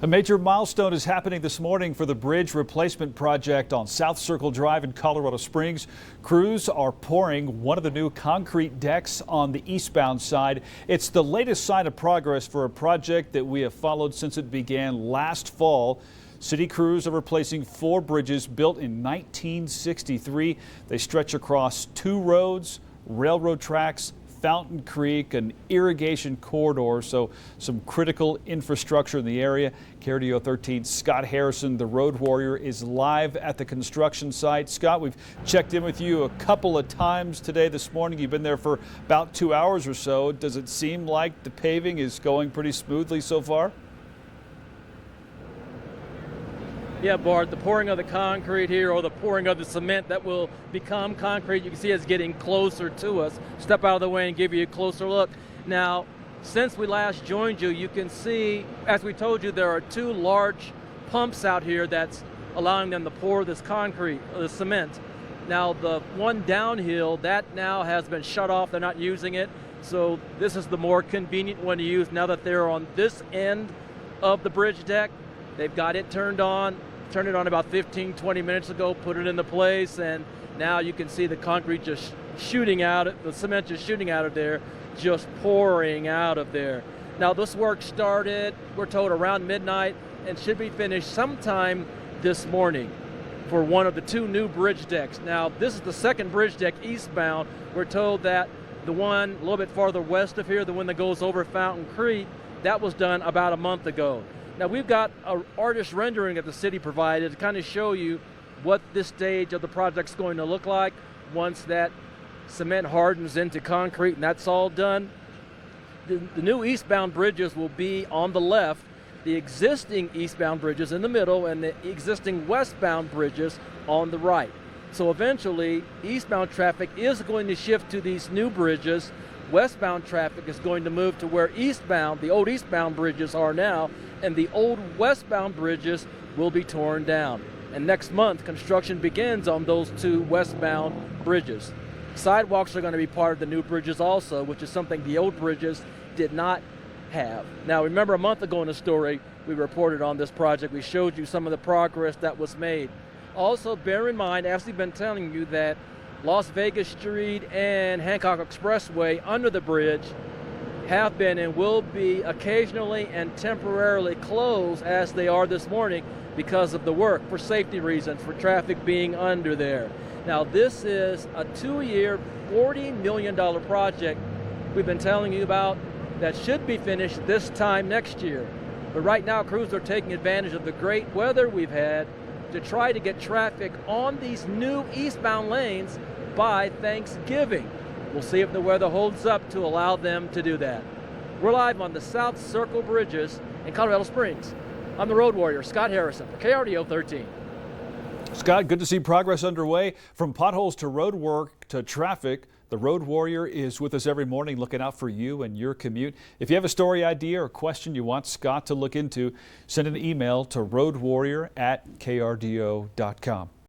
A major milestone is happening this morning for the bridge replacement project on South Circle Drive in Colorado Springs. Crews are pouring one of the new concrete decks on the eastbound side. It's the latest sign of progress for a project that we have followed since it began last fall. City crews are replacing 4 bridges built in 1963. They stretch across 2 roads, railroad tracks, Fountain Creek, an irrigation corridor, so some critical infrastructure in the area. KRDO 13 Scott Harrison, the road warrior, is live at the construction site. Scott, we've checked in with you a couple of times today this morning. You've been there for about 2 hours or so. Does it seem like the paving is going pretty smoothly so far? Yeah, Bart, the pouring of the concrete here, or the pouring of the cement that will become concrete, you can see it's getting closer to us. Step out of the way and give you a closer look. Now, since we last joined you, you can see, as we told you, there are 2 large pumps out here that's allowing them to pour this concrete, the cement. Now, the one downhill, that now has been shut off. They're not using it. So this is the more convenient one to use now that they're on this end of the bridge deck. They've got it turned on. Turned it on about 15-20 minutes ago, put it into place, and now you can see the concrete just shooting out, the cement just shooting out of there, just pouring out of there. Now this work started, we're told, around midnight and should be finished sometime this morning for one of the 2 new bridge decks. Now this is the second bridge deck eastbound. We're told that the one a little bit farther west of here, the one that goes over Fountain Creek, that was done about a month ago. Now we've got an artist rendering that the city provided to kind of show you what this stage of the project's going to look like once that cement hardens into concrete and that's all done. The new eastbound bridges will be on the left, the existing eastbound bridges in the middle, and the existing westbound bridges on the right. So eventually, eastbound traffic is going to shift to these new bridges. Westbound traffic is going to move to where eastbound, the old eastbound bridges are now, and the old westbound bridges will be torn down. And next month, construction begins on those 2 westbound bridges. Sidewalks are going to be part of the new bridges also, which is something the old bridges did not have. Now, remember a month ago in the story, we reported on this project. We showed you some of the progress that was made. Also, bear in mind, as we've been telling you, that Las Vegas Street and Hancock Expressway under the bridge have been and will be occasionally and temporarily closed, as they are this morning, because of the work, for safety reasons, for traffic being under there. Now this is a 2-year, $40 million project we've been telling you about that should be finished this time next year. But right now crews are taking advantage of the great weather we've had to try to get traffic on these new eastbound lanes by Thanksgiving. We'll see if the weather holds up to allow them to do that. We're live on the South Circle Bridges in Colorado Springs. I'm the road warrior, Scott Harrison, for KRDO 13. Scott, good to see progress underway. From potholes to road work to traffic, the road warrior is with us every morning looking out for you and your commute. If you have a story idea or question you want Scott to look into, send an email to roadwarrior@krdo.com.